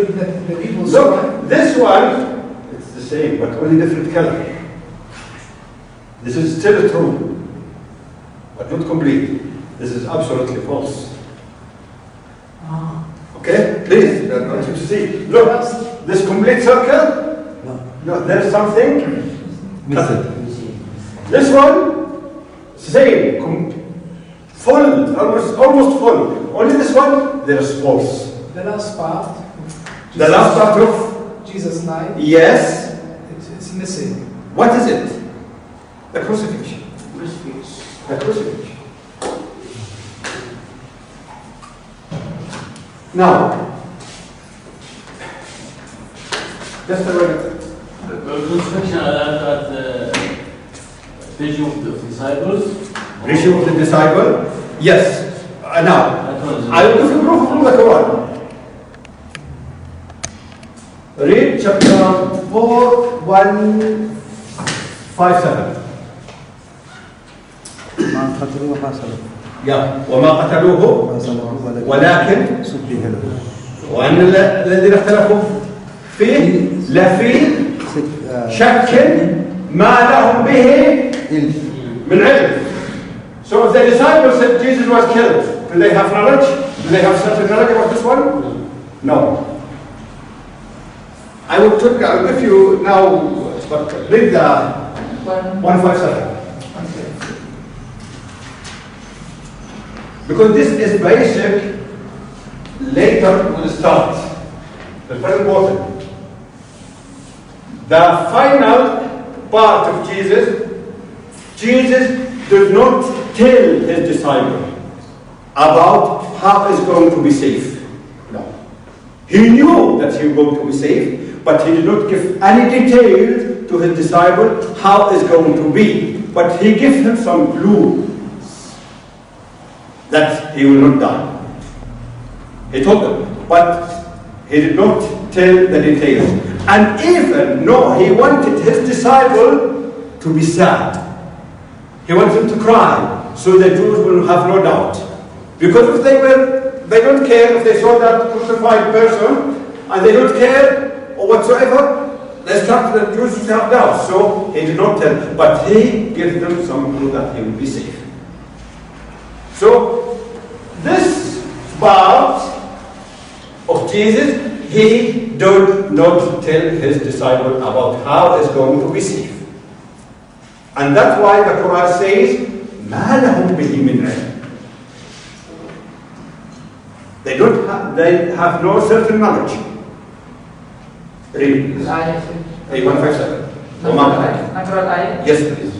The people Look, this one, it's the same, but only different color. This is still true, but not complete. This is absolutely false. Okay, please, I want you to see. Look, this complete circle, no, there's something missing. This one, same, full, almost full. Only this one, there's false. The last part. The last part of Jesus' life. Yes. It's missing. What is it? The crucifixion. The crucifixion. Now, just a minute. The crucifixion at the vision of the disciples. Vision of the disciple? Yes. Now, I will give you proof from the Quran. Read chapter 4, 157. Yeah. وما قتلوه ولكن وأن الذين اختلفوا فيه لفي شك ما لهم به من علم. So if the disciples said Jesus was killed, do they have knowledge? Do they have certain knowledge about this one? No. I'll give you now, but read the 157. Because this is basic, later will start. It's very important. The final part of Jesus did not tell his disciple about how he's going to be safe. No. He knew that he was going to be safe, but he did not give any details to his disciple how it's going to be. But he gave him some clue that he will not die. He told them, but he did not tell the details. And even though he wanted his disciple to be sad, he wanted them to cry, so the Jews will have no doubt. Because if they don't care if they saw that crucified person, and they don't care or whatsoever, they start the Jews to have doubt. So he did not tell, but he gave them some clue that he will be safe. So this part of Jesus, he did not tell his disciple about how he's going to be safe. And that's why the Quran says, مَا لَهُمْ بِهِ مِنْ عِلْمٍ. They have no certain knowledge. Read. 157. Yes, please.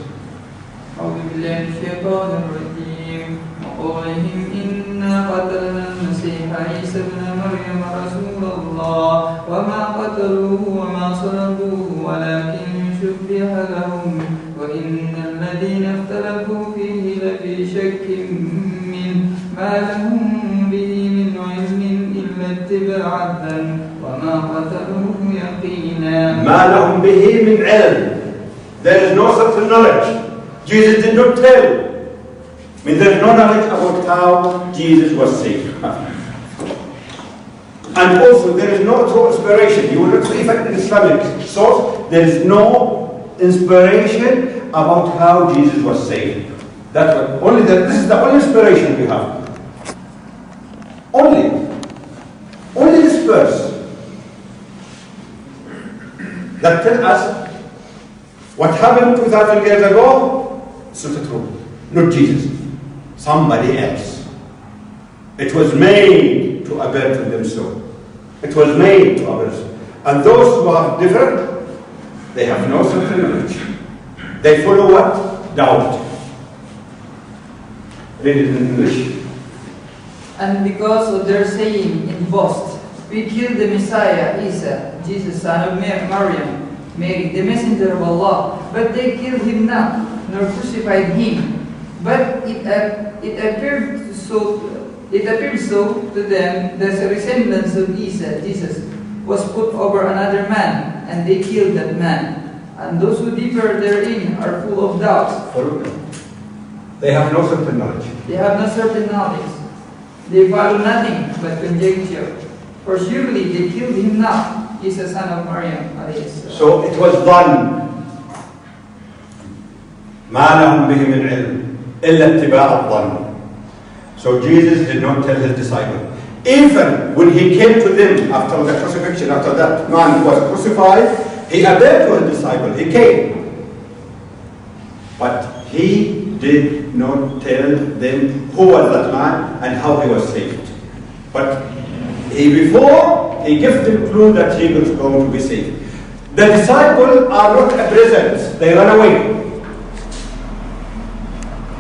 وقولهم إنا قتلنا المسيح عيسى ابن مريم رسول الله وما قتلوه وما صلبوه ولكن شبه لهم وإن الذين اختلفوا فيه لفي شك منه ما لهم به من علم إلا اتباع الظن وما قتلوه يقينا. ما لهم به من علم. There is no certain knowledge. Jesus did not tell. I mean, there is no knowledge about how Jesus was saved. And also, there is no true inspiration. You will not see even in Islamic source, there is no inspiration about how Jesus was saved. This is the only inspiration we have. Only this verse that tells us what happened 2,000 years ago. It's not true. Not Jesus. Somebody else. It was made to appear to them so. It was made to others. And those who are different, they have no certain knowledge. They follow what? Doubt. Read it in English. And because of their saying in boast, we killed the Messiah, Isa, Jesus, son of Maryam, Mary, the messenger of Allah, but they killed him not, nor crucified him. But it appeared so to them that the resemblance of Isa, Jesus, was put over another man, and they killed that man. And those who differ therein are full of doubts. They have no certain knowledge. They have no certain knowledge. They follow nothing but conjecture. For surely they killed him not, is the son of Maryam. So it was done. ما لهم به من علم إلا اتباع الظن. So Jesus did not tell his disciples. Even when he came to them after the crucifixion, after that man was crucified, he appeared to his disciples. He came. But he did not tell them who was that man and how he was saved. But before he gave them clue that he was going to be saved. The disciples are not present. They ran away.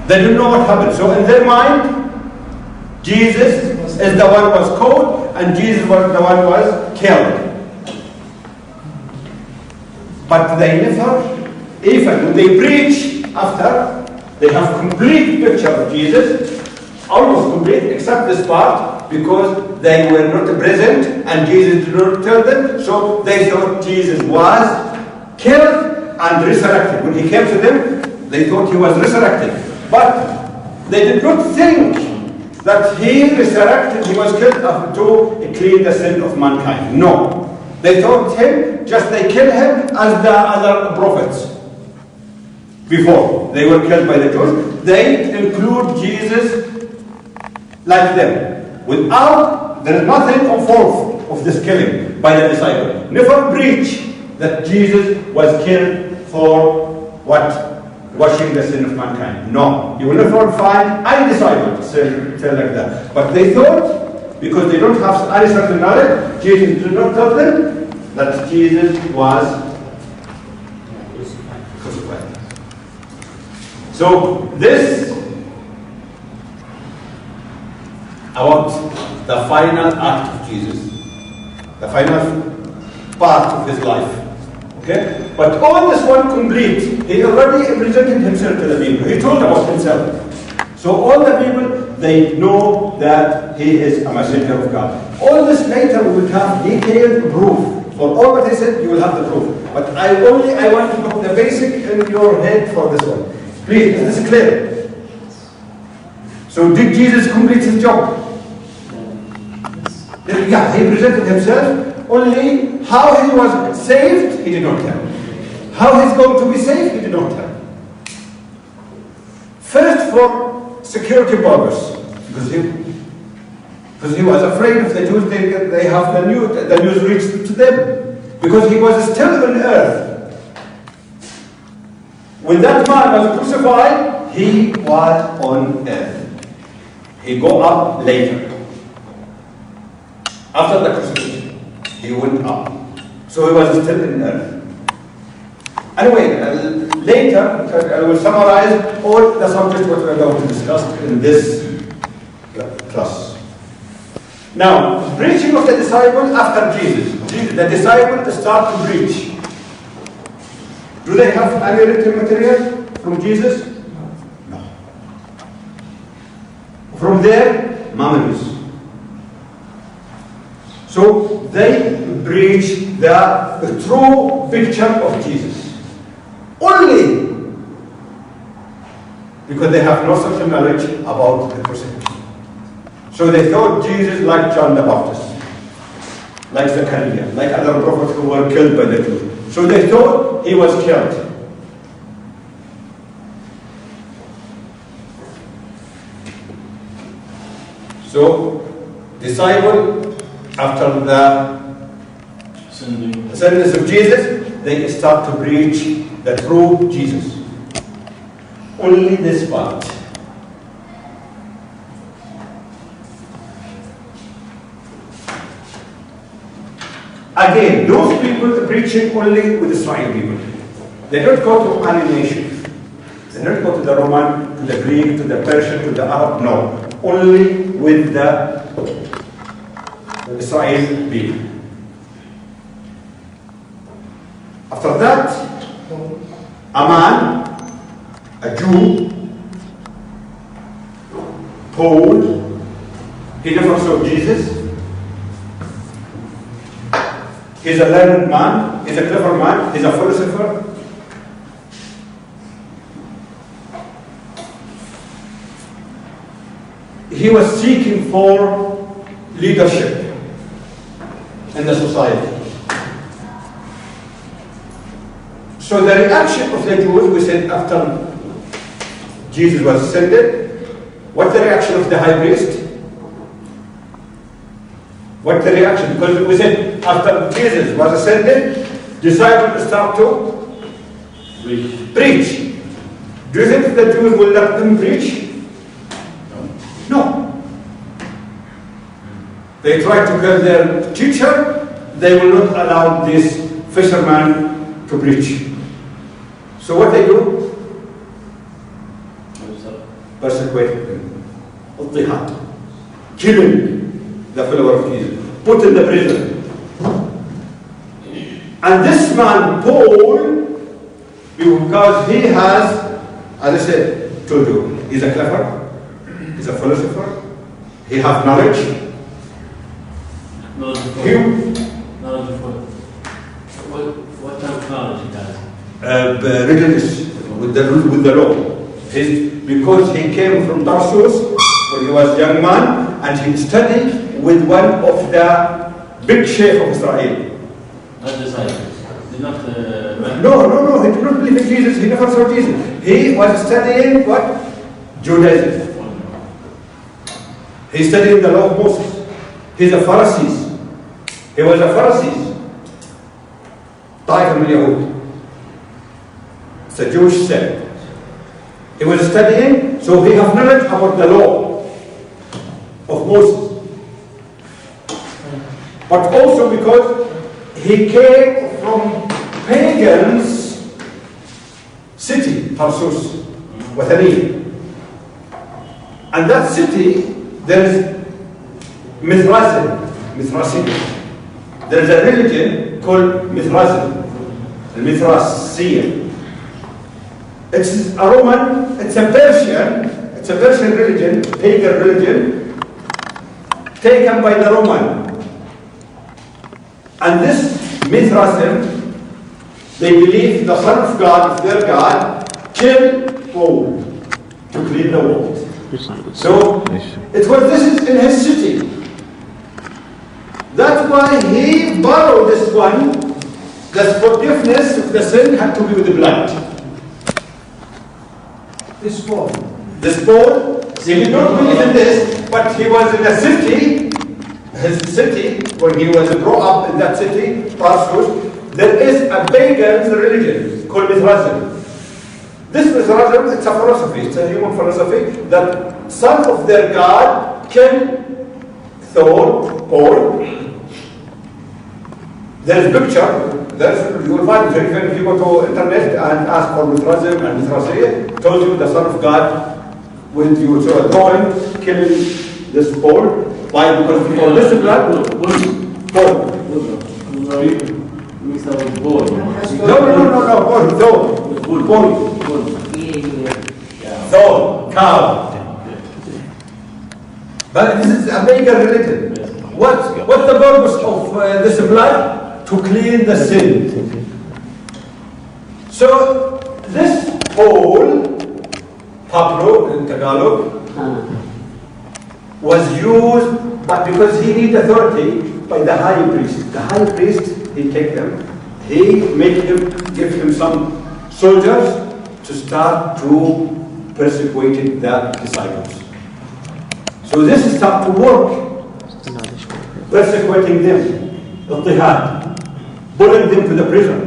They didn't know what happened. So in their mind, Jesus is the one who was caught and Jesus was the one who was killed. But they never, even when they preach after, they have complete picture of Jesus, almost complete except this part, because they were not present and Jesus did not tell them, so they thought Jesus was killed and resurrected. When he came to them, they thought he was resurrected. But they did not think that he resurrected, he was killed to clean the sin of mankind. No. They thought him, just they killed him as the other prophets. Before they were killed by the Jews, they include Jesus like them. Without, there is nothing of fault of this killing by the disciples. Never preach that Jesus was killed for what? Washing the sin of mankind. No. You will never find any disciple tell like that. But they thought, because they don't have any certain knowledge, Jesus did not tell them that Jesus was crucified. So this about the final act of Jesus, the final part of his life. Okay? But all this one complete, he already presented himself to the people. He told about himself. So all the people, they know that he is a messenger of God. All this later we will have detailed proof. For all what he said, you will have the proof. But I want to put the basic in your head for this one. Please, is this clear? So did Jesus complete his job? Yeah, he presented himself. Only how he was saved, he did not tell. How he's going to be saved, he did not tell. First, for security purpose, because he was afraid of the Jews. They have the news reached to them, because he was still on earth. When that man was crucified, he was on earth. He go up later. After the crucifixion, he went up. So he was still in earth. Anyway, later I will summarize all the subjects what we are going to discuss in this class. Now, preaching of the disciples after Jesus. The disciples start to preach. Do they have any written material from Jesus? No. From their memories. So they preach the true picture of Jesus. Only because they have no such knowledge about the crucifixion. So they thought Jesus like John the Baptist, like Zechariah, like other prophets who were killed by the Jews. So they thought he was killed. So, disciple, after the sentence of Jesus, they start to preach the true Jesus. Only this part. Again, those people preaching only with Israeli people. They don't go to any nation. They don't go to the Roman, to the Greek, to the Persian, to the Arab. No. Only with the Israeli people. After that, a man, a Jew, Paul, he never saw Jesus. He's a learned man, he's a clever man, he's a philosopher. He was seeking for leadership. in the society. So the reaction of the Jews, we said after Jesus was ascended, what's the reaction of the high priest? What's the reaction? Because we said after Jesus was ascended, disciples start to preach. Do you think the Jews will let them preach? No. They try to kill their teacher, they will not allow this fisherman to preach. So what they do? Persecute him. Al-Tihad. Killing the follower of Jesus. Put in the prison. And this man, Paul, because he has, as I said, told you, he's a clever, he's a philosopher, he has knowledge. Knowledge of what type of knowledge he has? Religious, with the law. Because he came from Tarsus when he was a young man, and he studied with one of the big Sheikh of Israel. Not disciples. They're not. No, he did not believe in Jesus, he never saw Jesus. He was studying what? Judaism. He studied the law of Moses. He's a Pharisee. He was a Pharisee. طائفة من اليهود. It's a Jewish sect. He was studying, so he has knowledge about the law of Moses. But also because he came from pagans' city, Tarsus, Wathaniya. And that city, there is Mithrasim. There is a religion called Mithrasim, Mithrasiyah. It's a Roman, it's a Persian religion, pagan religion, taken by the Roman. And this Mithrasim, they believe the Son of God, of their God, killed Paul to clean the world. So it was this in his city. That's why he borrowed this one. The forgiveness of the sin had to be with the blood. This Paul. He did not believe in this, but he was in a city, his city, when he was brought up in that city, Tarsus, there is a pagan religion called Mithrasim. This Mithrasim, it's a philosophy, it's a human philosophy, that son of their God killed Paul. There is picture. You will find if you go to internet and ask for Mithrasim and Mithrasiyah, tells you the Son of God when you saw a drawing killing this Paul. Why? Because for this blood, Paul. Mixed up with Paul. Paul, cow. But this is a pagan religion. What's the purpose of this blood? To clean the sin. So this Paul, Pablo in Tagalog, was used, but because he needed authority by the high priest. The high priest, he take them, he give him some soldiers to start to persecute the disciples. So this started to work, persecuting them, Al-Tihad. Pulling them to the prison.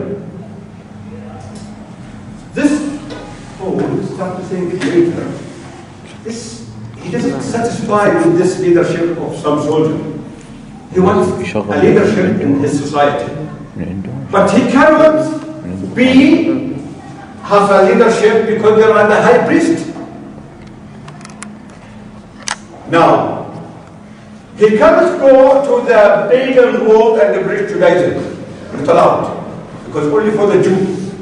This Paul started saying later, he doesn't satisfy with this leadership of some soldier. He wants a leadership in his society. But he cannot have a leadership because they are the high priest. Now, he cannot go to the pagan world and preach Judaism. Not allowed, because only for the Jews.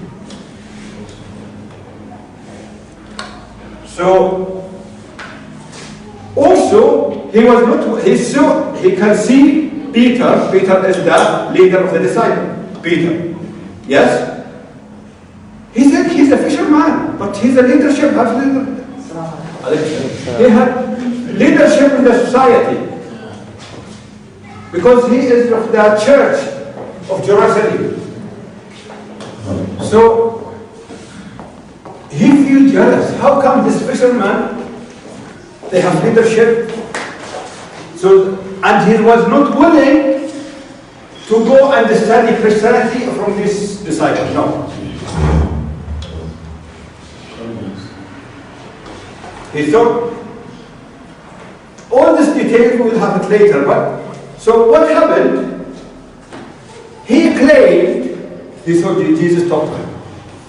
So, also, he was not, he can see Peter. Peter is the leader of the disciples. Peter. Yes? He's a fisherman, but he's a leadership. He had leadership in the society. because he is of the church of Jerusalem. So he feels jealous. How come this fisherman, they have leadership? So, and he was not willing to go and study Christianity from this disciple. No. He thought, all this detail we will have it later, but so what happened? He claimed, he thought Jesus taught him,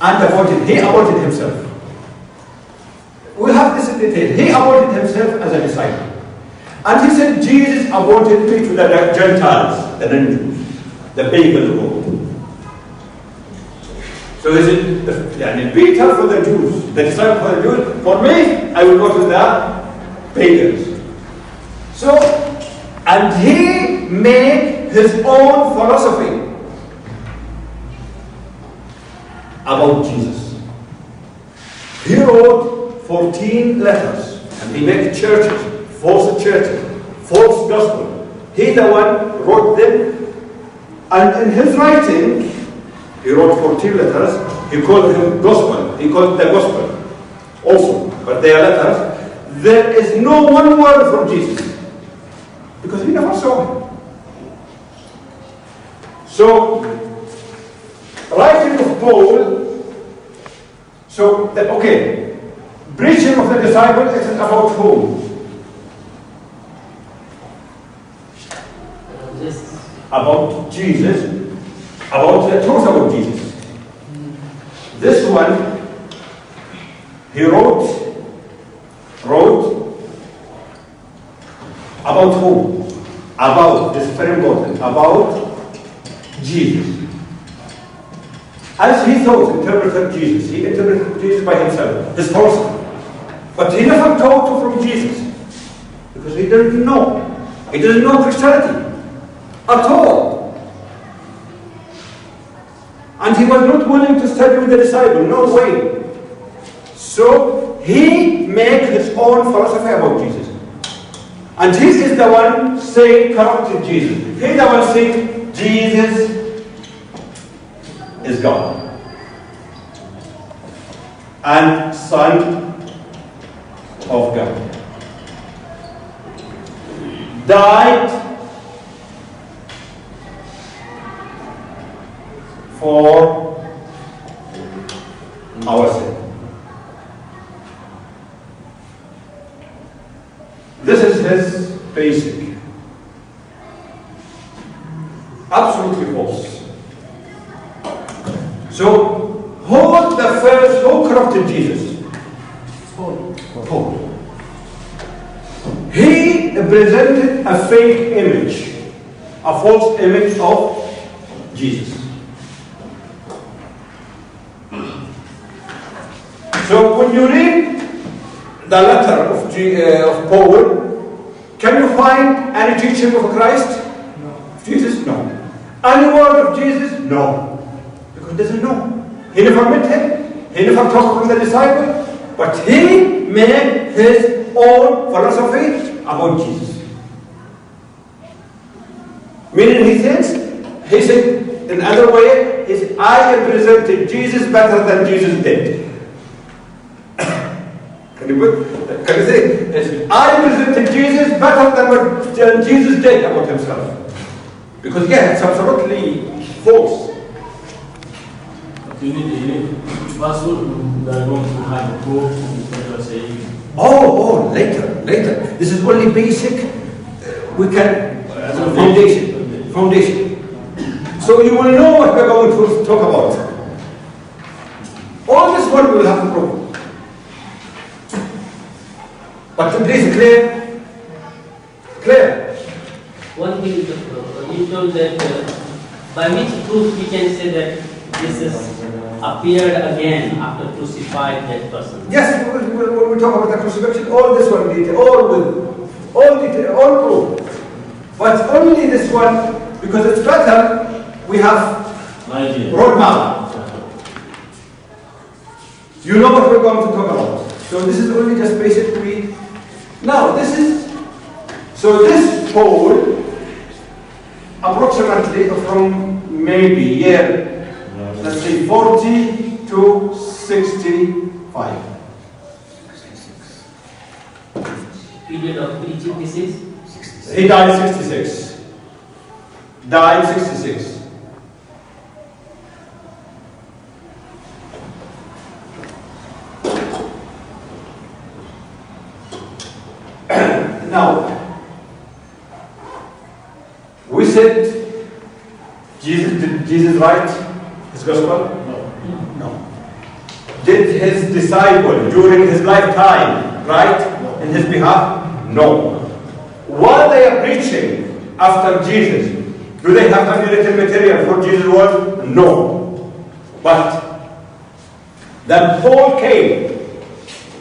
and he aborted himself. We have this detail. He aborted himself as a disciple. And he said, Jesus aborted me to the Gentiles, the non-Jews, the pagan world. So he said, Peter for the Jews, the disciple for the Jews, for me, I will go to the pagans. So, and he made his own philosophy about Jesus. He wrote 14 letters, and he made churches, false gospel. He the one wrote them, and in his writing, he wrote 14 letters. He called him gospel. He called the gospel also, but they are letters. There is no one word from Jesus, because he never saw him. So, writing of Paul, so, okay, preaching of the disciple is about whom? About Jesus, about the truth about Jesus. This one, he wrote about whom? About, this is very important, about Jesus. As he thought, interpreted Jesus. He interpreted Jesus by himself, his philosophy. But he never taught from Jesus, because he didn't know. He didn't know Christianity at all. And he was not willing to study with the disciple, no way. So he made his own philosophy about Jesus. And he is the one saying, corrupted Jesus. He the one saying, Jesus is God. And Son of God. Died for our sin. This is his basic. Absolutely false. So, who corrupted Jesus? Paul. He presented a fake image, a false image of Jesus. So when you read the letter of Paul, can you find any teaching of Christ? No. Jesus? No. Any word of Jesus? No. Because he doesn't know. He never met him. He never talked from the disciple. But he made his own philosophy about Jesus. Meaning he said, in other way, he said, I represented Jesus better than Jesus did. Can you say, I represented Jesus better than what Jesus did about himself? Because it's absolutely false. You need first we are going to have a proof what you are saying. Later. This is only basic. We can foundation. So you will know what we're going to talk about. All this one we will have to prove. But please clear. One thing, you told that by which proof we can say that Jesus appeared again after crucified that person. Yes, when we talk about the crucifixion, all this one detail, all proof. But only this one, because it's better, we have roadmap. You know what we're going to talk about. So this is only just basically. Now this Paul, approximately from maybe year, let's say 40 to 65. Period of preaching this is? He died 66. Died 66. Now, we said did Jesus write his gospel? No. Did his disciple during his lifetime write in his behalf? No. While they are preaching after Jesus, do they have any written material for Jesus' words? No. But then Paul came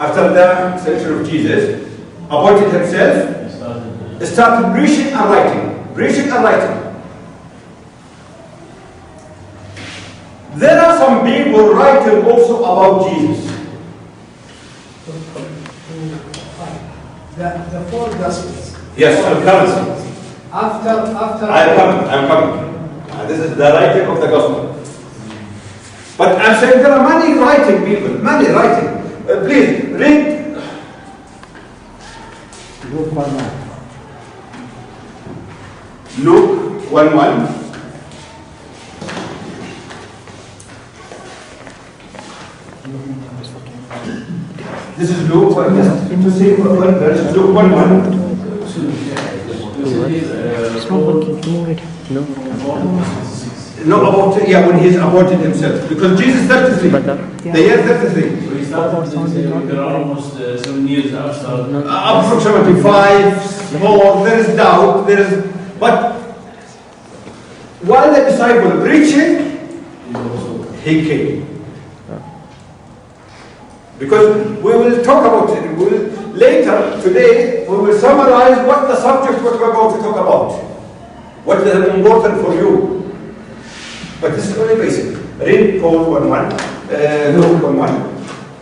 after the century of Jesus, appointed himself, started preaching and writing. Preaching and writing. There are some people writing also about Jesus. The four Gospels. Yes, I'm coming. After. I'm coming. This is the writing of the gospel. But I'm saying there are many writing people, many writing. Please read. Luke 1:1. Luke 1:1. This is Luke 1. To see one verse, Luke 1:1. No, about when he's appointed himself, because Jesus 33, the year 33. So he started there are almost 7 years after. Approximately 5 more. There is doubt. But while the disciple preaching, he came. Because we will talk about it. Later today we will summarize what the subject what we're going to talk about. What is important for you. But this is only basic. Read Paul 1:1, Luke 1:1.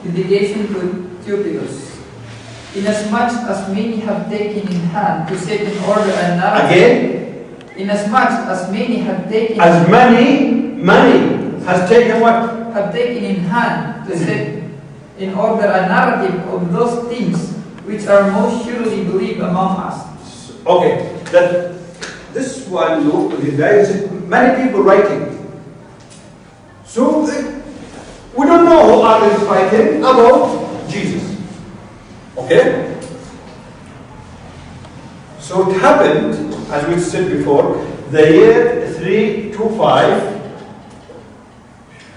Dedication to Theophilus. Inasmuch as many have taken in hand to set in order a narrative. Again. Inasmuch as many have taken. As many has taken what? Have taken in hand to set in order a narrative of those things which are most surely believed among us. Okay. This one, Luke, there is many people writing. So we don't know who are they writing about Jesus. Okay? So it happened, as we said before, the year 325,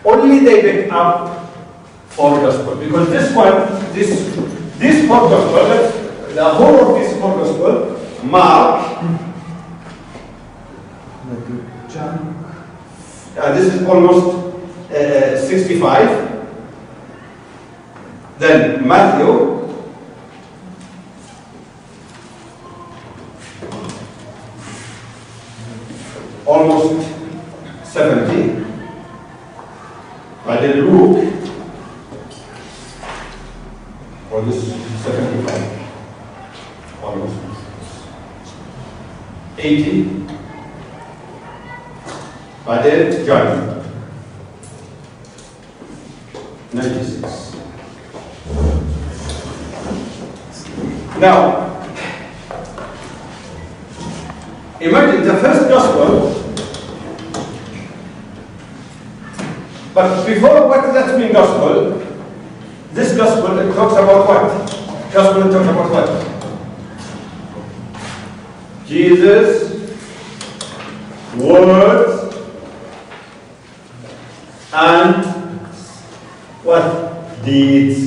only they picked up four gospel. Because this four gospel, the whole of this four gospel, Mark, John. this is almost 65. Then Matthew, almost 70. But then Luke, this is 75. Almost 80. But then John, 96. Now, imagine the first gospel, but before what does that mean gospel? This gospel, it talks about what? Gospel talks about what? Jesus' words and what? Deeds.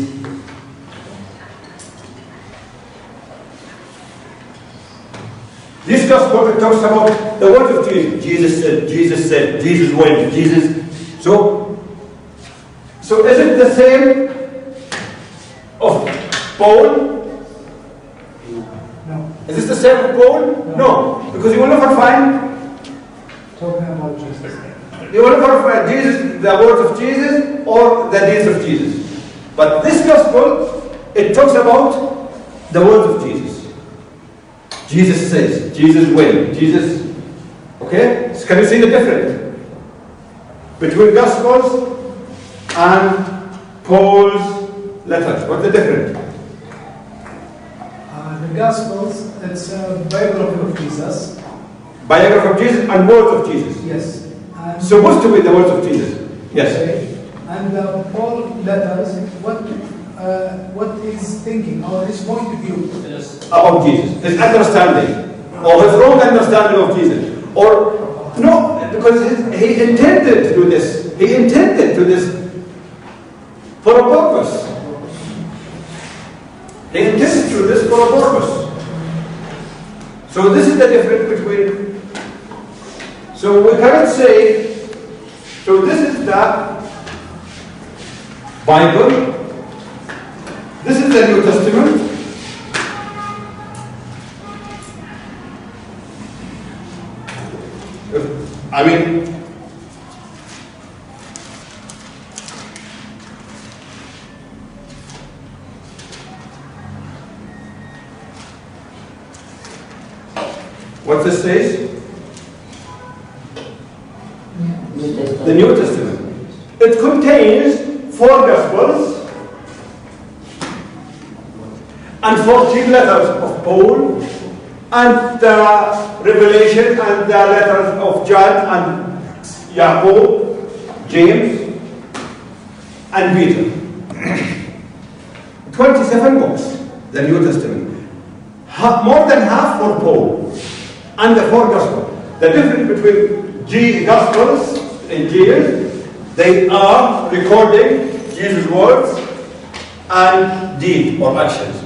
This gospel it talks about the words of Jesus. Jesus said, Jesus went, Jesus. So is it the same of Paul? No. Is this the same of Paul? No. Because you will never find Talking about Jesus. you will never find Jesus, the words of Jesus or the deeds of Jesus. But this gospel, it talks about the words of Jesus. Jesus says, Jesus will, Jesus Okay? So can you see the difference between Gospels and Paul's letters? What's the difference? The Gospels, it's a biography of Jesus. Biography of Jesus and words of Jesus. Yes. And Supposed to be the words of Jesus. Yes. okay. And Paul letters, what he's thinking or his point of view. About Jesus. His understanding. Or his wrong understanding of Jesus. Or, no, because he intended to do this. He intended to do this for a purpose. He intended to do this for a purpose. So this is the difference between. So we cannot say. So this is the Bible. This is the New Testament. I mean, what this says? The New Testament. It contains 4 Gospels and 14 letters of Paul and the Revelation and the letters of John and Jacob, James and Peter. 27 books, the New Testament. More than half for Paul and the 4 Gospels. The difference between Gospels and Jesus, they are recording Jesus' words and deed or actions.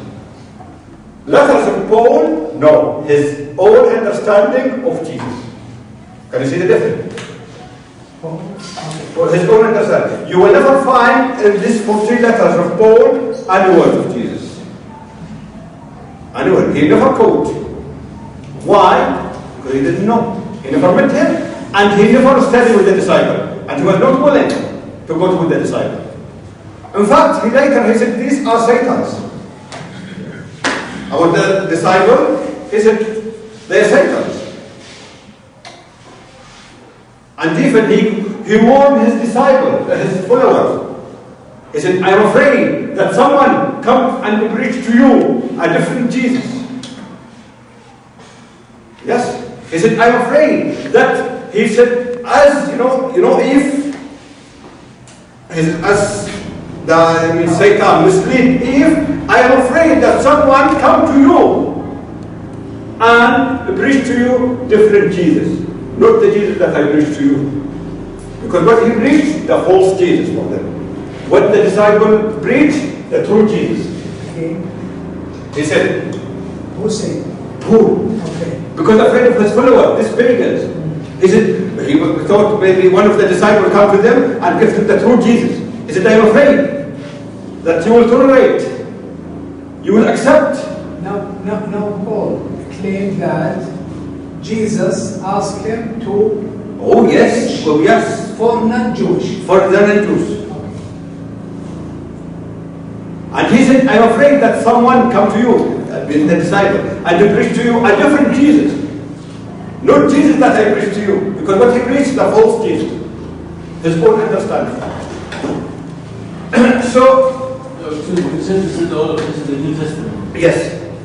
Letters of Paul, no, his own understanding of Jesus. Can you see the difference? For his own understanding. You will never find in these 14 letters of Paul any word of Jesus. Anyway, he never quoted. Why? Because he didn't know. He never met him, and he never studied with the disciple, and he was not willing to go with the disciple. In fact, he said, these are Satans. About the disciple, he said, they are Satans. And even he warned his disciple, his followers. He said, I am afraid that someone comes and preach to you a different Jesus. Yes. He said, I am afraid that, he said, as, if, as Satan mislead Eve, I am afraid that someone come to you and preach to you different Jesus. Not the Jesus that I preach to you. Because what he preached, the false Jesus for them. What the disciple preached, the true Jesus. Okay. He said, Who said? who? Okay. Because afraid of his followers, these pagans. He said, he thought maybe one of the disciples come to them and give them the true Jesus. He said, I am afraid that you will tolerate, you will accept. Now Paul claimed that Jesus asked him to Oh yes, oh yes. for non-Jewish. For the non-Jews. And he said, I am afraid that someone come to you, the disciple, and they preach to you a different Jesus. Not Jesus that I preach to you. Because what he preached, the false Jesus. His own understanding. So, this is the New Testament. yes.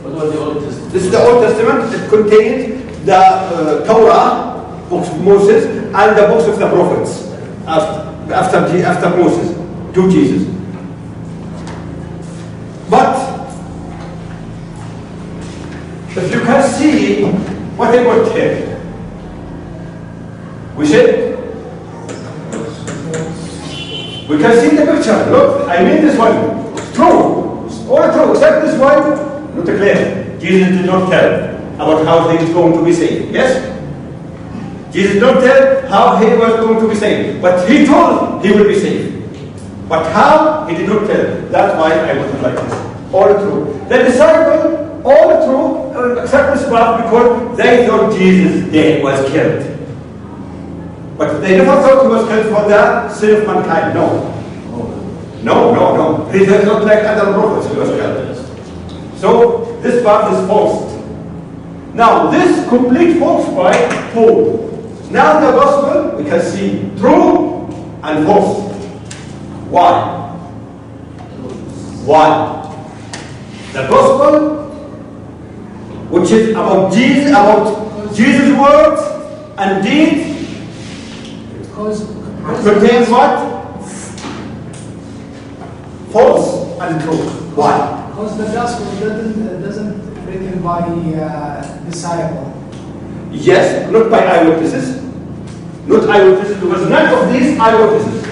What about the Old Testament? This is the Old Testament. It contains the Torah, books of Moses, and the books of the prophets after Moses, to Jesus. But if you can see what I got here, we can see the picture. Look, I mean this one. It's true. It's all true, except this one, not clear. Jesus did not tell about how he is going to be saved. Yes? Jesus did not tell how he was going to be saved. But he told he will be saved. But how? He did not tell. That's why I wasn't like this. All true. The disciple, all true, except this part, because they thought Jesus was killed. But they never thought he was killed for the sin of mankind. No. No. He is not like other prophets who was killed. So this part is false. Now this complete false by Paul. Now the gospel, we can see true and false. Why? Why? The gospel, which is about Jesus' words and deeds, contains what? False and true. Why? Because the gospel doesn't written by disciple. Yes, not by eyewitnesses. Not eyewitnesses, because none of these eyewitnesses.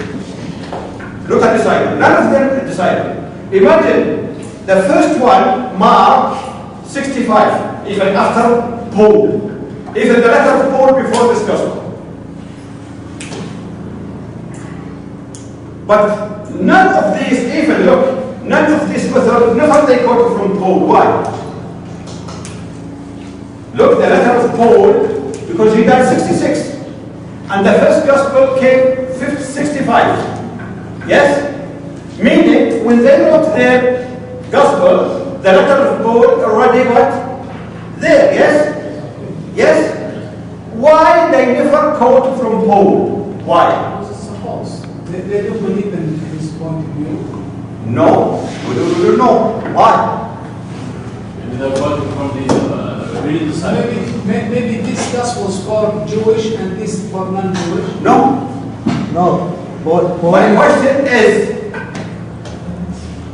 Look at disciple. None of them are disciple. Imagine the first one, Mark 65, even after Paul. Even the letter of Paul before this gospel. But none of these, even look, none of these authors, never they quote from Paul. Why? Look, the letter of Paul, because he died 66. And the first gospel came 65. Yes? Meaning, when they wrote their gospel, the letter of Paul already what? There, yes? Yes? Why they never quote from Paul? Why? Because it's false. They don't believe in his point of view. No, we don't know. Why? Maybe they're quoting from the real disciples. Maybe this gospel is for Jewish and this for non-Jewish. No. No. My question is,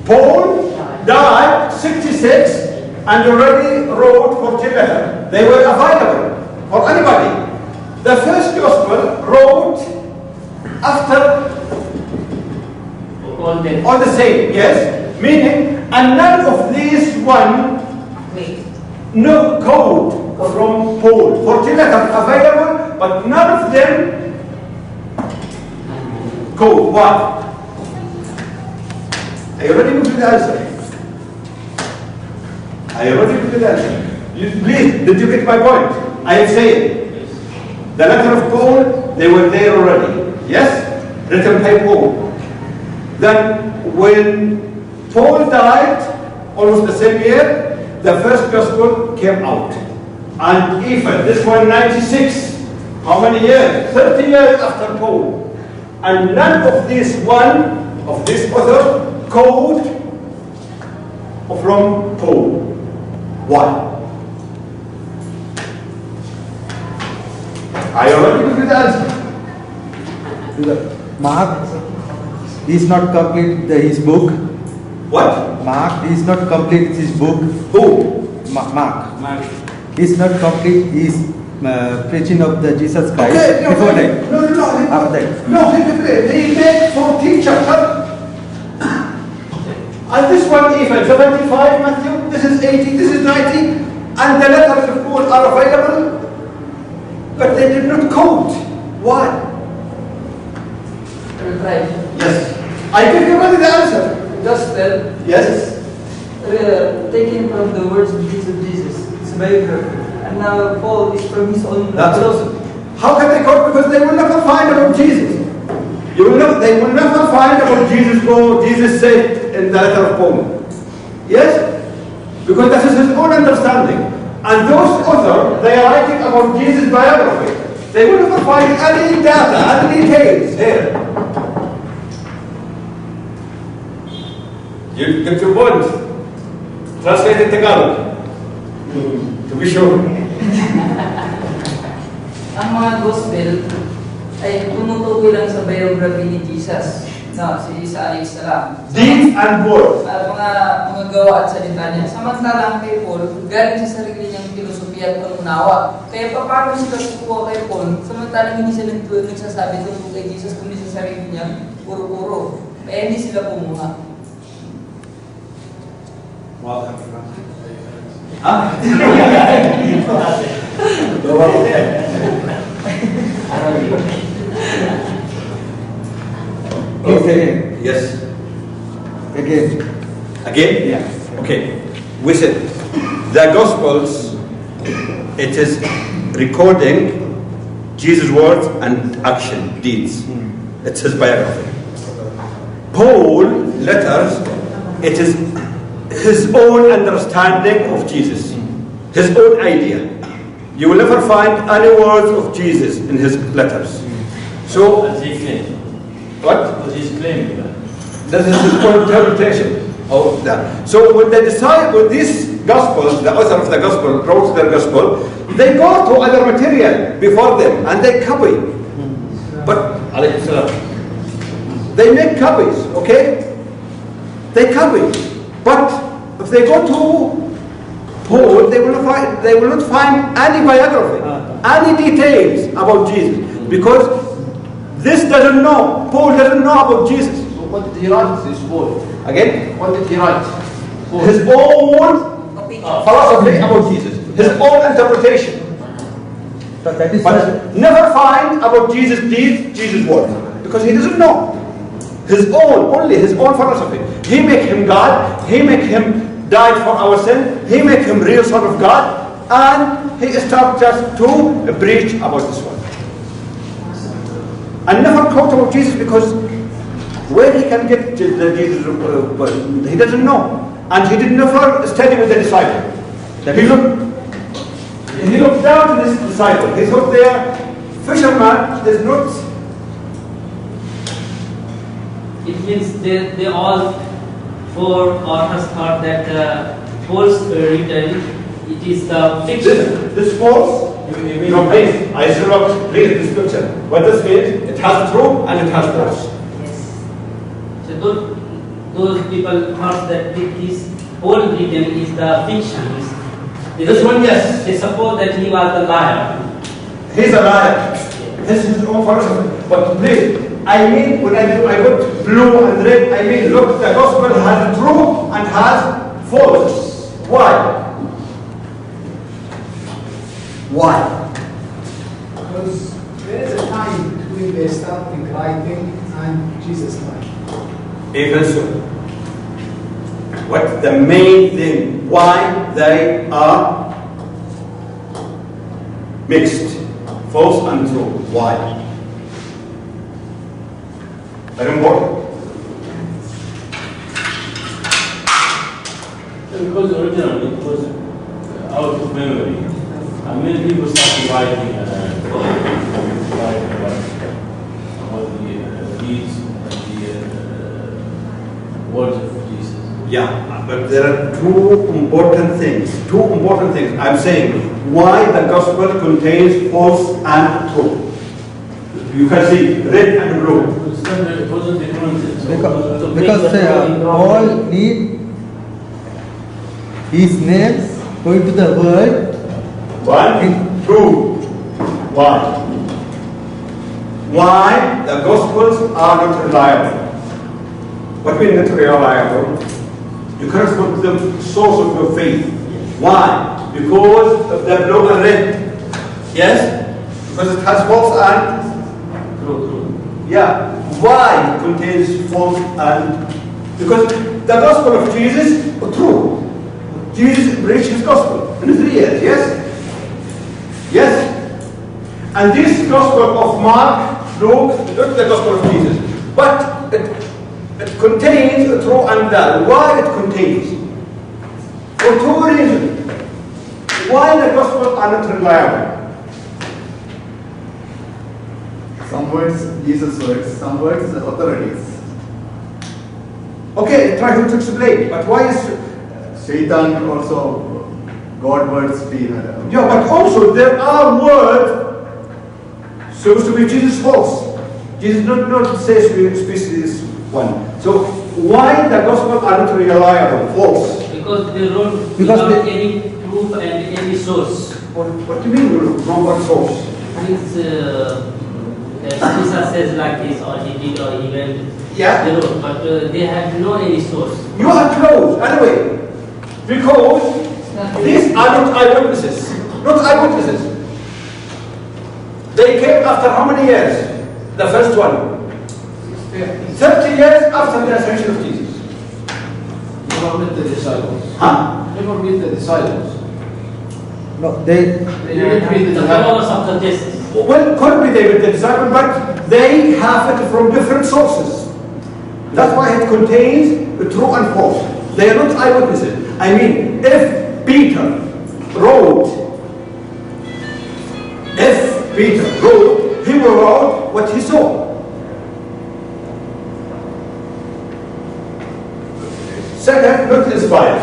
Paul died 66 and already wrote 14 letters. They were available for anybody. The first gospel wrote after all the same, yes? Meaning, and none of these one no code from Paul. 14 letters available, but none of them code. What? Are you ready to the answer? Are you ready to the answer? Please, did you get my point? I am saying, the letter of Paul, they were there already. Yes? Written by Paul. Then, when Paul died, almost the same year, the first gospel came out. And even, this one 96, how many years? 30 years after Paul. And none of this one, of this author, code from Paul. Why? Are you ready to give the answer? Mark is not complete his book. What? Mark is not complete his book. Who? Mark is not complete his preaching of the Jesus Christ. Okay, no, before no, that. no, After that. no, he made 14 chapters. And this one even 75 Matthew, this is 80, this is 90, and the letters of Paul are available, but they did not quote. Why? Right. Yes. I give you already the answer. Gospel Yes. taken from the words of Jesus. It's biography. And now Paul is from his own That's philosophy. How can they quote? Because they will never find about Jesus. They will never find about Jesus or Jesus said in the letter of Paul. Yes? Because that is his own understanding. And those authors, they are writing about Jesus' biography. They will never find any data, any details here. You get your point. Translate in Tagalog. To be sure. Ang mga gospel ay tumutukoy lang sa biography ni Jesus, no, si Isa alayhi salam. Deeds and words. Mga gawa at salita niya. Samantalang kay Paul, galing sa sarili niyang filosofiya at panunawa. Kaya paano sila kukuha kay Paul, samantalang hindi sila nagsasabi tungkol kay Jesus, kundi sa sarili niya, puro-puro. Kaya hindi sila kumuha. Wow. Ah? Okay. Yes. Again. Again? Yeah. Okay. We said the Gospels, it is recording Jesus' words and action, deeds. It's his biography. Paul letters, it is his own understanding of Jesus, his own idea. you will never find any words of Jesus in his letters. So, As he claimed. what? Because he's claiming that. That is his interpretation of that. So when they decide with these gospels, the author of the gospel wrote their gospel, they go to other material before them and they copy. But alayhi salam, they make copies, okay? They copy. But if they go to Paul, they will not find any biography, any details about Jesus, because this doesn't know. Paul doesn't know about Jesus. So what did he write, this Paul? Again, What did he write? Paul. his own philosophy about Jesus, his own interpretation. So that is But never find about Jesus' deeds, Jesus' word, because he doesn't know. His own, only his own philosophy. He make him God, he make him die for our sin, he make him real son of God, and he starts just to preach about this one. And never quote about Jesus, because where he can get the Jesus, he doesn't know. And he did never study with the disciple. He looked down to this disciple. He thought they are fishermen, there's not. It means they all four authors thought that Paul's written, it is the fiction. This false. No, please. I should not read this scripture. What this means, it has truth and it has false. Yes. So those people thought that this Paul written is the fiction. This one, yes. They suppose that he was the liar. He's a liar. This is his own philosophy. But please, I mean, when I put blue and red, I mean, look, the gospel has truth and has false. Why? Why? Because there is a time between they starting writing and Jesus' time. Even so. What's the main thing? Why they are mixed? False and true. Why? Very important. Because originally it was out of memory. And many people started writing about the deeds and the words of Jesus. Yeah, but there are two important things. I'm saying why the gospel contains false and true. You can see red and blue. It wasn't the content. because all need his names going to the world. 1, 2. Why? Why the gospels are not reliable? What means not reliable? You cannot put the source of your faith. Why? Because of the blue and red. Yes? Because it has false and True. yeah. Why it contains false and because the gospel of Jesus is true. Jesus preached his gospel in 3 years, yes? Yes? And this gospel of Mark, Luke, is not the gospel of Jesus. But it contains a true and that. Why it contains? For 2 reasons. Why the gospel are not reliable? Some words Jesus' words, some words authorities. Okay, try to explain. But why is Shaitan also God words be yeah, but also there are words supposed to be Jesus false. Jesus not says this one. So why the gospel are not reliable, false? Because they wrote Because without any proof and any source. What do you mean from what source? Means Jesus says like this, or he did, or he went. Yeah. They wrote, but they had no any source. You are close anyway. Because these are not eyewitnesses. Not eyewitnesses. They came after how many years? The first one. 30 years after the ascension of Jesus. Never met the disciples. Huh? Never meet the disciples. No, they They didn't meet the The disciples. followers of the tests. Well, could be they with the disciple, but they have it from different sources. That's why it contains the true and false. They are not eyewitnesses. I mean, if Peter wrote If Peter wrote, he will write what he saw. Second, not inspired.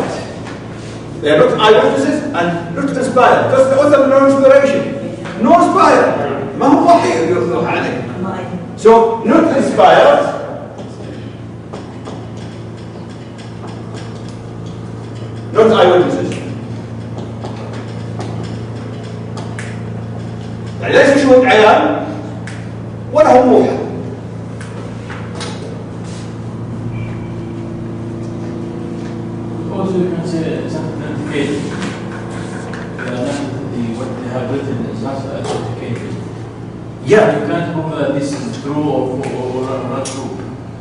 They are not eyewitnesses and not inspired. Because the author no inspiration. No inspired. ما هو وحي يروح عليه. So, not inspired. Not eyewitnesses. يعني ليس شهود عيان ولا هم موحى. Also, you can say it's authenticated. What they have written is not authenticated. Yeah. You can't prove that this is true or not true.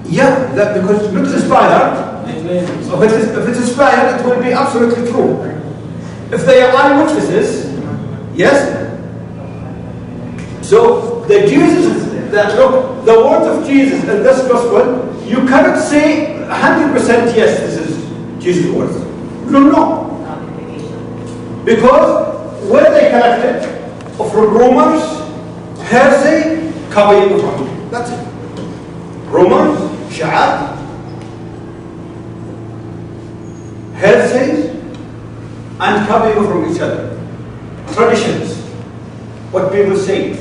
Yeah, that because not inspired. So If it's inspired, it will be absolutely true. If they are eyewitnesses, yes. So the the words of Jesus in this gospel, you cannot say 100% yes, this is Jesus' words. No. Because where they collected from rumors, hearsay, copying from. That's it. Rumors, sha'at, hearsay, and copying from each other. Traditions, what people say.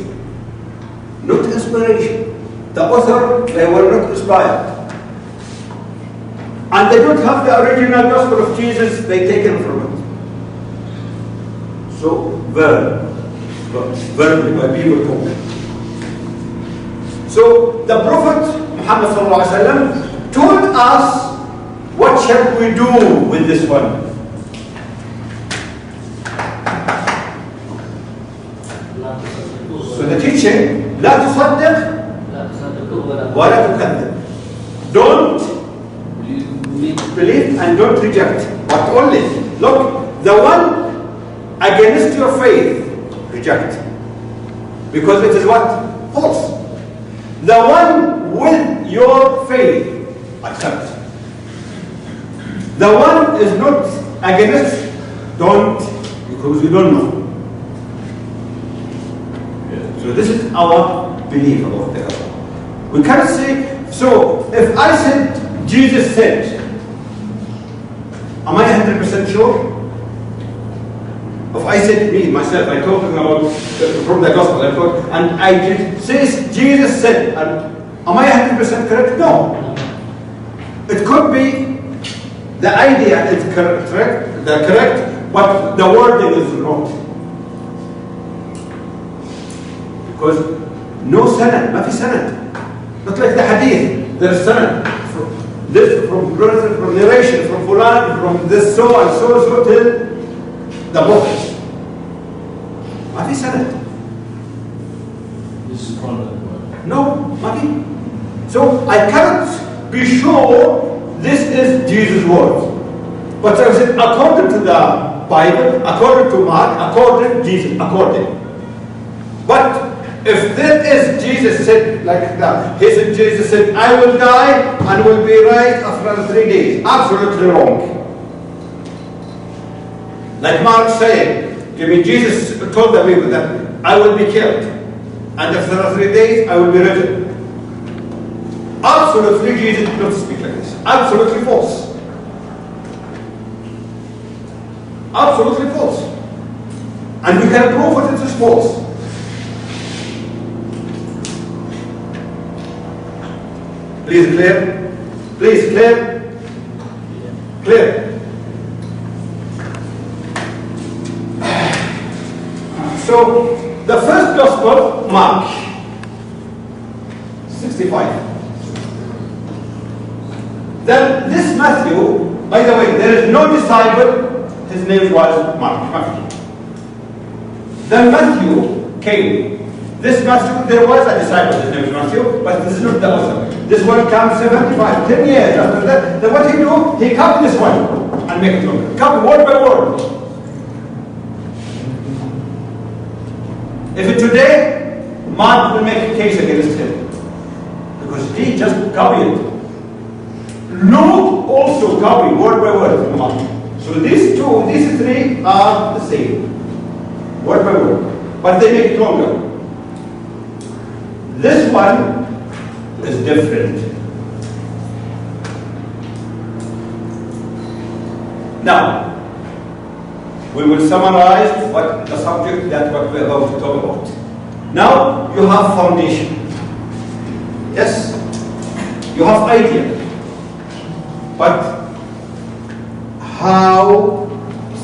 Not inspiration. The author, they were not inspired. And they don't have the original gospel of Jesus, they taken from it. So, verbally, by people talk. So, the Prophet Muhammad ﷺ told us, what shall we do with this one? So the teaching, لا تصدق ولا تكذب. Don't believe and don't reject, but only look, the one against your faith, reject. Because it is what? False. The one with your faith, accept. The one is not against, don't, because you don't know. So this is our belief about the other. We cannot say, so if I said, Jesus said, am I 100% sure? If I said me, myself, I talking about from the gospel, and I did say Jesus said, and am I 100% correct? No. It could be the idea is correct, but the wording is wrong. Because no sanad, ما في sanad. Not like the hadith. There's sanad. From narration, from fulan, from this so and so till the prophets. ما في sanad. this is content. No, ما في. So I cannot be sure this is Jesus' words. But I said according to the Bible, according to Mark, according to Jesus, according. But if that is Jesus said like that, he said, Jesus said, I will die and will be raised after 3 days. Absolutely wrong. Like Mark said, Jesus told the people that I will be killed and after 3 days I will be risen. Absolutely, Jesus did not speak like this. Absolutely false. Absolutely false. And we can prove that it is false. Please clear? Please clear? Clear. So, the first gospel, Mark 65. Then this Matthew, by the way, there is no disciple, his name was Matthew. Then Matthew came. This Matthew, there was a disciple, his name is Matthew, but this is not the author. This one comes 75, 10 years after that. Then what he do? He copied this one and make it longer. Copy word by word. If today, Mark will make a case against him. Because he just copied it. Luke also copied word by word from Mark. So these three are the same. Word by word. but they make it longer. This one is different. Now, we will summarize what the subject that what we're about to talk about. Now, you have foundation. Yes? You have idea. But how,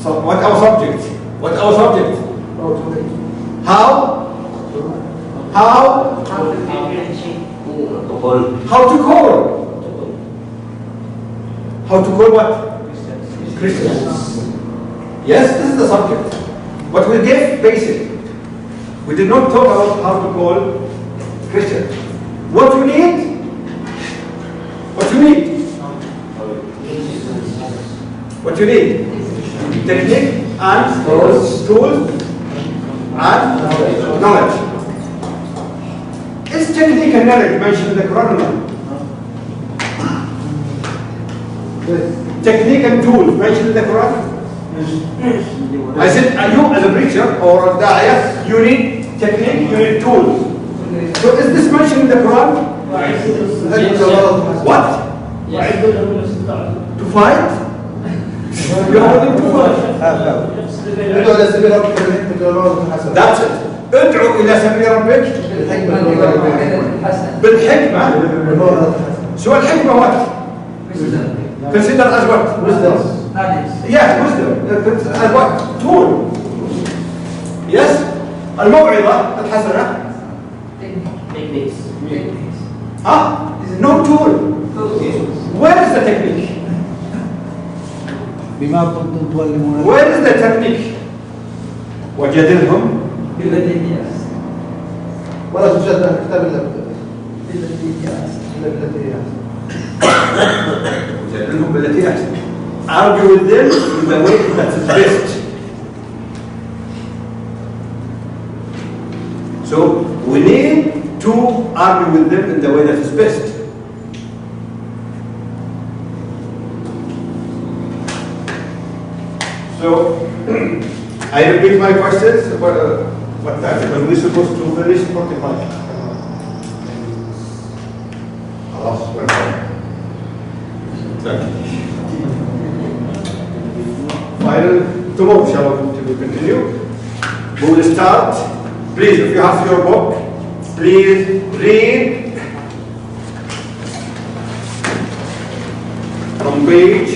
so what our subject? What our subject? How? How to call? How to call what? Christians. Yes, this is the subject. But we gave basic. We did not talk about how to call Christians. What you need? What you need? What you need? Technique and tools and knowledge. Is technique and knowledge mentioned in the Quran or not? Technique and tools mentioned in the Quran? I said, are you as a preacher or a da'iyah, you need technique, you need tools. So is this mentioned in the Quran? What? To fight? You are willing to fight? That's it. ادعو إلى سبيل ربك بالحكمة. شو الحكمة what? Consider as what? Wisdom. Yes, wisdom. As what? Tool. Yes? الموعظة الحسنة. Techniques. No tool. Where is the technique? Where is the technique? وجادلهم بالتي هي أحسن. ولا تجادل كتاب الله بالتي هي أحسن. وجادلهم بالتي هي أحسن. Argue with them in the way that is best. So we need to argue with them in the way that is best. So I repeat my questions. What time? Because we're supposed to finish 45. Final tomorrow shall we continue? We will start. Please, if you have your book, please read from page.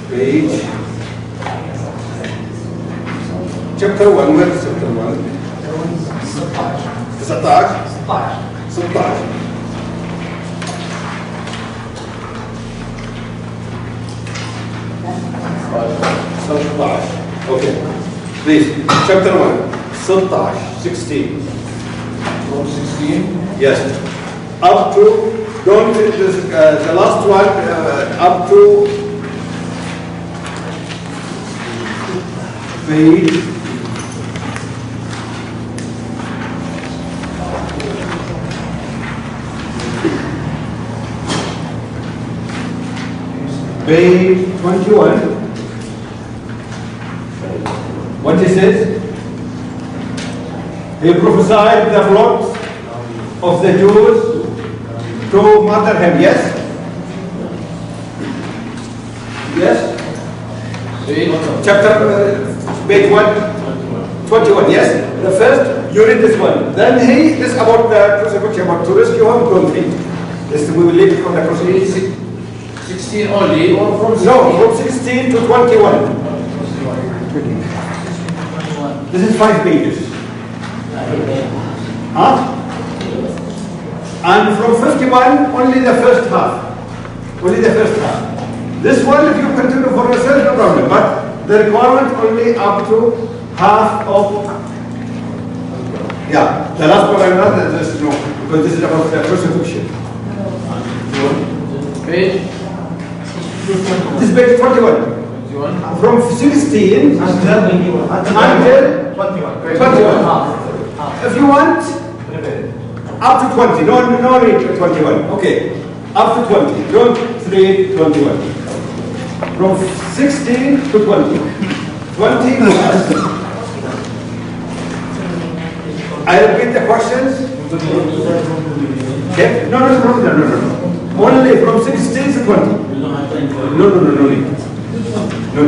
Page chapter 1. Where is chapter 1? 16. Okay. Please, chapter 1. 16. From 16? Yes. Up to, don't, this, the last one, up to page page 21. What he says? He prophesied the flocks of the Jews to murder him. Yes? Yes? Chapter, page 21. Yes? The first, you read this one. Then this about the crucifixion, about to rescue him, don't read. This, we will leave it from the crucifixion. 16 only, or from 16? No, from 16 to 21. This is 5 pages. Huh? And from 51, only the first half. Only the first half. This one, if you continue for yourself, no problem. But the requirement only up to half of. Yeah, the last one I'm not, just no, because this is about the crucifixion. Page? This is page 21. From 16 until 21. If you want, Up to 20. No need to 21. Okay. Up to 20. Don't 3, 21. From 16 to 20. 20 plus. I repeat the questions. Okay. No. Only from 16 to 20. No need. No.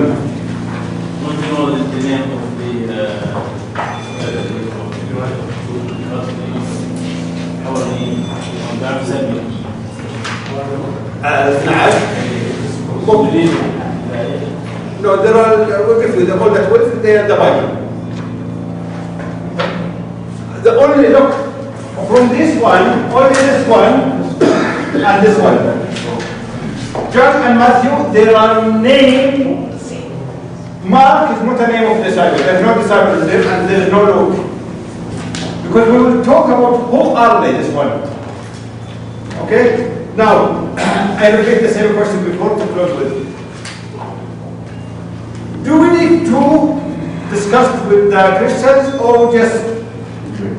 Want to know the name of the No, there are, we'll give you the whole that was they are the Bible. The only look from this one, only this one and this one. John and Matthew, there are names. Mark is not a name of disciple. There's no disciples there, and there is no Luke. Because we will talk about who are they, this one. Okay? Now, I repeat the same question before to close with. Do we need to discuss with the Christians, or just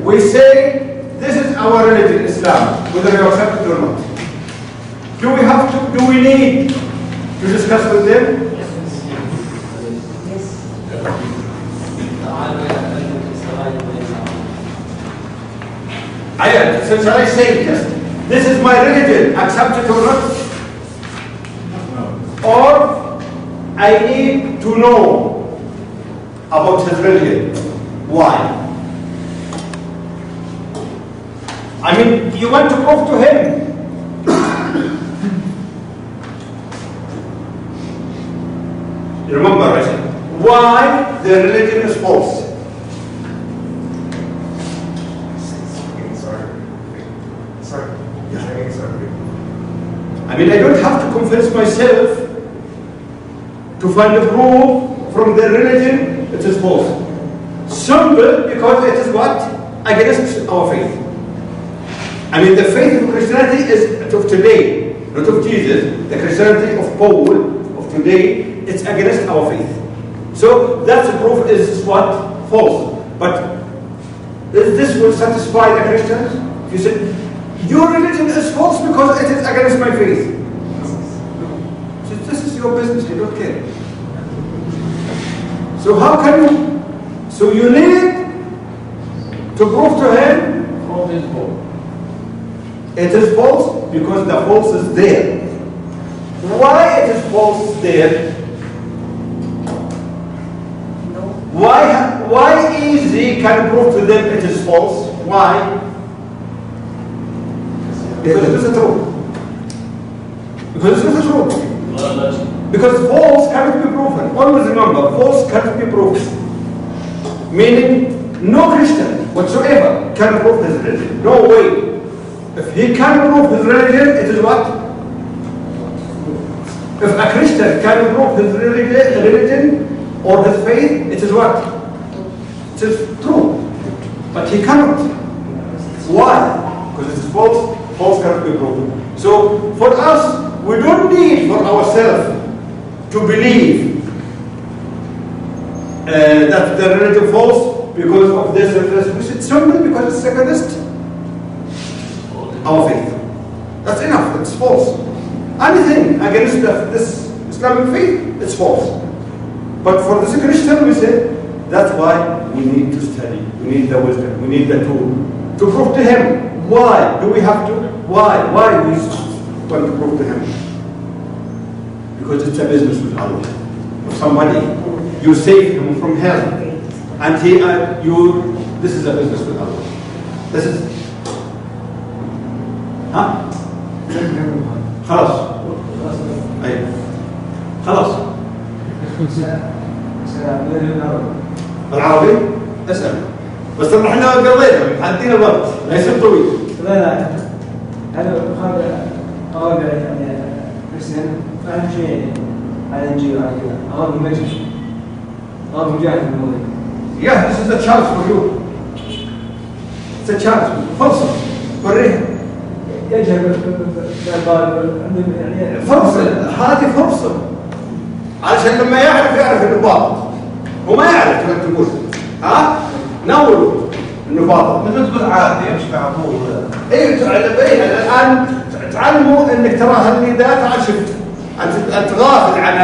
we say this is our religion, Islam, whether you accept it or not? Do we need to discuss with them? So shall I say just, this is my religion, accept it or not? Or I need to know about his religion. Why? I mean, you want to prove to him. Remember, I said, why the religion is false. I mean, I don't have to convince myself to find a proof from their religion it is false. Simple, because it is what? Against our faith. I mean, the faith of Christianity is of today, not of Jesus. The Christianity of Paul, of today, it's against our faith. So that's the proof is what? False. But this will satisfy the Christians? If you say, your religion is false because it is against my faith. So this is your business, you don't care. So how can you? So you need to prove to him it is false because the false is there. Why it is false there? Why easy can prove to them it is false? Why? Because it isn't true. Because it isn't true. Because false cannot be proven. Always remember, false cannot be proven. Meaning, no Christian whatsoever can prove his religion. No way. If he can prove his religion, it is what? If a Christian can prove his religion or his faith, it is what? It is true. But he cannot. Why? Because it is false. False cannot be proven. So for us, we don't need for ourselves to believe that the religion false because of this and this. We should simply because it's against our faith. That's enough. It's false. Anything against this Islamic faith, it's false. But for this Christian, we say that's why we need to study. We need the wisdom. We need the tool to prove to him. Why do we have to? Why we want to prove to him? Because it's a business with Allah. If somebody, you save him from hell, and this is a business with Allah. This is, خلاص. أي خلاص. بالعربي؟ اسأل. بس احنا قضينا عدينا الوقت لا يصير طويل. لا هذا أوابع يعني كريستيان أهم شيء يعني على الإنجيل وعلى كذا أغلب المجد أغلب مجاهد في الموضوع. Yeah, this is a chance for you. It's a chance. فرصة. وريها. يجهل بالبال يعني فرصة. هذه فرصة. علشان لما يعرف النباط. هو ما يعرف كما تقول. ها؟ نوره انه باطل. مثل تقول عادي يمشي على طول. اي الان تعلموا انك ترى هالنداء تعال شفت انت غافل عن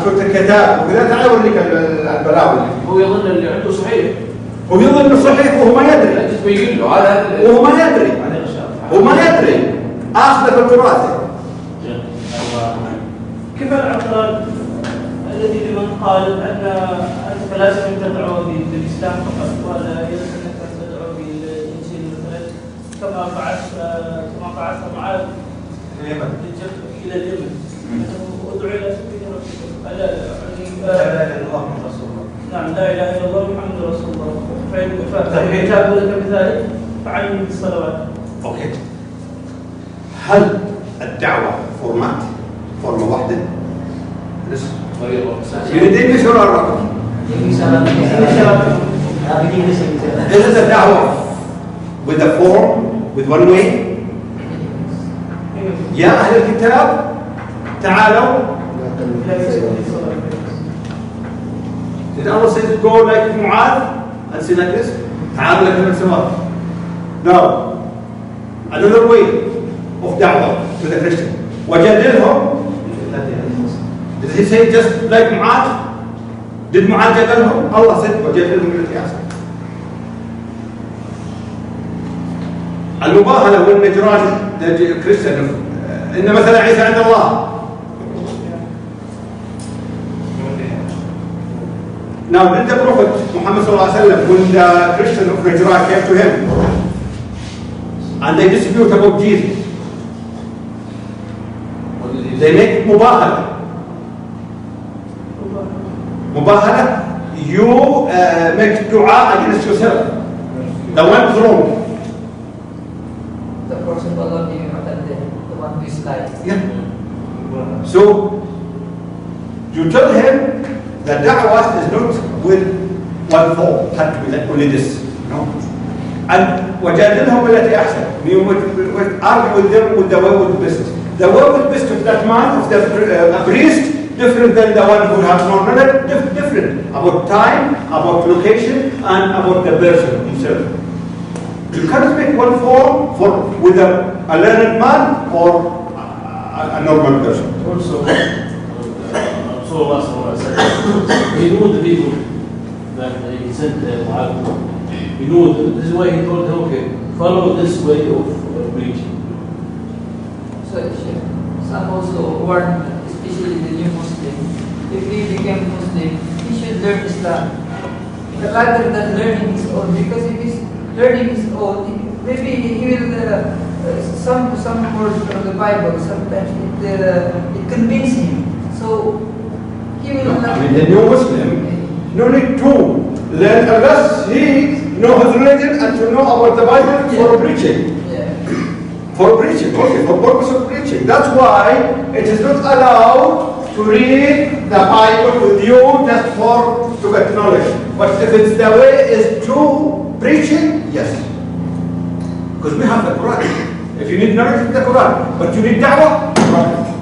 الكتاب وكذا، تعال اوريك البلاوي. هو يظن اللي عنده صحيح. هو يظن انه صحيح وهو ما يدري. انت تبين له هذا وهو ما يدري. هو ما يدري. اخذه بالتراث. كيف الاعتراض الذي لمن قال ان انت لازم تدعو بالاسلام فقط ولا يجب انك تدعو بالانجيل مثلا كما فعلت معاذ الى اليمن ادعو الى سبيل ربك لا اله الا الله محمد رسول الله. نعم لا اله الا الله محمد رسول الله. فإن تابوا لك بذلك فعلم بالصلوات. اوكي. هل الدعوه فورمه واحده؟ يريدين مشهور الرقم. This is a da'wah with a form, with one way. يا أهل الكتاب تعالوا. Did Allah say to go like Mu'adh and say like this? تعالوا لك السماء. No. Another way of da'wah to the Christian. وجادلهم. Did he say just like Mu'adh? Did Mu'adh jadalhum? Allah said وجادلهم بالتي أحسن. المباهلة والنجران كريستيان إن مثلا عيسى عند الله. Now, when the Prophet Muhammad sallallahu alaihi wasallam, when the Christian of Najran came to him and they dispute about Jesus, they make mubahala. Mubahala, you make dua against yourself. The one who's wrong. The person Allah being attended, the one who is like. Yeah. So, you tell him the da'wah is not with one form, had to be like only this, you know. And وَجَادِلْهُمْ بِالَّتِي أَحْسَنُ. We would argue with them with the way with best. The way with best of that man, of the priest, different than the one who has no knowledge, different about time, about location, and about the person himself. You cannot make one form for with a learned man or a normal person. Also, he knew the people that he sent Mu'adh. He knew this is why he told them, okay, follow this way of preaching. So some also warn, especially the new Muslim, if he became Muslim, he should learn Islam rather than learning his own. Because if he's learning his own, maybe he will some words from the Bible. Sometimes it convinces him. So he will not. I mean, the new Muslim no need to learn unless he know his religion and to know about the Bible for preaching. Yeah. For preaching, okay, for purpose of preaching. That's why it is not allowed to read the Bible with you just to get knowledge. But if it's the way is to preaching, yes. Because we have the Quran. If you need knowledge, the Quran. But you need da'wah, Quran.